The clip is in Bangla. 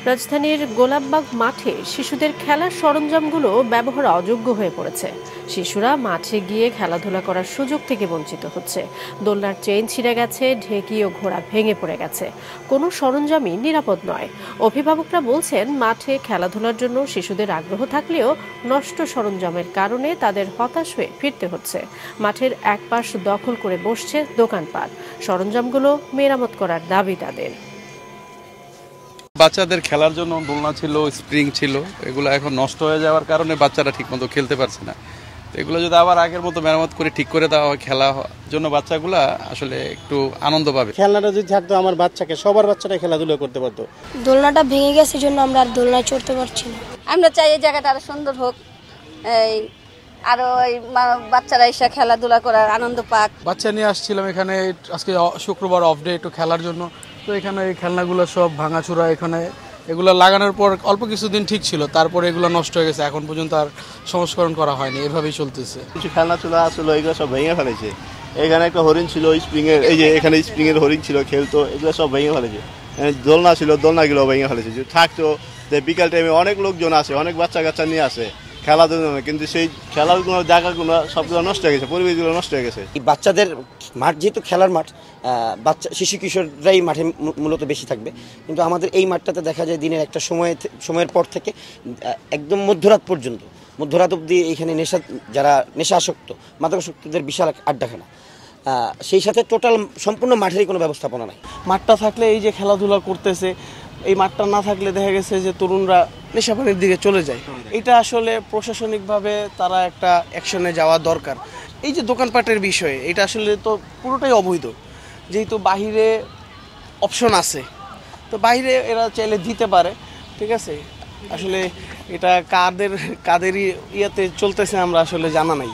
রাজধানীর গোলাপবাগ মাঠে শিশুদের খেলার সরঞ্জামগুলো ব্যবহার অযোগ্য হয়ে পড়েছে। শিশুরা মাঠে গিয়ে খেলাধুলা করার সুযোগ থেকে বঞ্চিত হচ্ছে। দোলনার চেইন ছিঁড়ে গেছে, ঢেকি ও ঘোড়া ভেঙে পড়ে গেছে। কোনো সরঞ্জামই নিরাপদ নয়। অভিভাবকরা বলছেন, মাঠে খেলাধুলার জন্য শিশুদের আগ্রহ থাকলেও নষ্ট সরঞ্জামের কারণে তাদের হতাশ হয়ে ফিরতে হচ্ছে। মাঠের এক পাশ দখল করে বসছে দোকানপাট। সরঞ্জামগুলো মেরামত করার দাবি তাদের। বাচ্চাদের খেলার জন্য দোলনা ছিল, স্প্রিং ছিল, এগুলো এখন নষ্ট হয়ে যাওয়ার কারণে বাচ্চারা ঠিকমতো খেলতে পারছে না। এগুলো যদি আবার আগের মতো মেরামত করে ঠিক করে দেওয়া হয়, খেলা জন্য বাচ্চাগুলা আসলে একটু আনন্দ পাবে। খেলনাটা যদি থাকতো আমার বাচ্চাকে, সবার বাচ্চারা খেলাধুলা করতে পারতো। দোলনাটা ভেঙে গেছে জন্য আমরা আর দোলনায় চড়তে পারছি না। আমরা চাই এই জায়গাটা আরো সুন্দর হোক, আরো বাচ্চারা এসে খেলাধুলা করার আনন্দ পাক। বাচ্চা নিয়ে আসছিলাম এখানে, আজকে শুক্রবার অফ ডে, একটু খেলার জন্য। তো এখানে এই খেলনাগুলো সব ভাঙাচুরা, এখানে এগুলো লাগানোর পর অল্প কিছুদিন ঠিক ছিল, তারপরে এগুলো নষ্ট হয়ে গেছে। এখন পর্যন্ত আর সংস্করণ করা হয়নি, এভাবেই চলতেছে। কিছু খেলনা ছিল আসলে এগুলো সব ভেঙে ফেলেছে। এখানে একটা হরিণ ছিল স্প্রিং এর, এই যে এখানে স্প্রিং এর হরিণ ছিল, খেলতো, এগুলো সব ভেঙে ফেলেছে। দোলনা ছিল, দোলনাগুলো ভেঙে ফেলেছে। যদি থাকতো যে বিকাল টাইমে অনেক লোকজন আসে, অনেক বাচ্চা কাচ্চা নিয়ে আসে খেলাধুলা, কিন্তু সেই খেলাধুলার জায়গাগুলো সবগুলো নষ্ট হয়ে গেছে, পরিবেশগুলো নষ্ট হয়ে গেছে। বাচ্চাদের মাঠ যেহেতু খেলার মাঠ, বাচ্চা শিশু কিশোররাই মাঠে মূলত বেশি থাকবে, কিন্তু আমাদের এই মাঠটাতে দেখা যায় দিনের একটা সময়ের পর থেকে একদম মধ্যরাত পর্যন্ত, মধ্যরাত অবধি এইখানে যারা নেশাসক্ত, মাদকাসক্তদের বিশাল আড্ডাখানা। সেই সাথে টোটাল সম্পূর্ণ মাঠেরই কোনো ব্যবস্থাপনা নাই। মাঠটা থাকলে এই যে খেলাধুলা করতেছে, এই মাঠটা না থাকলে দেখা গেছে যে তরুণরা নেশাপানির দিকে চলে যায়। এটা আসলে প্রশাসনিকভাবে তারা একটা অ্যাকশনে যাওয়া দরকার। এই যে দোকানপাটের বিষয়ে, এটা আসলে তো পুরোটাই অবৈধ। যেহেতু বাহিরে অপশন আছে, তো বাইরে এরা চাইলে দিতে পারে, ঠিক আছে। আসলে এটা কাদেরই ইয়াতে চলতেছে আমরা আসলে জানা নাই।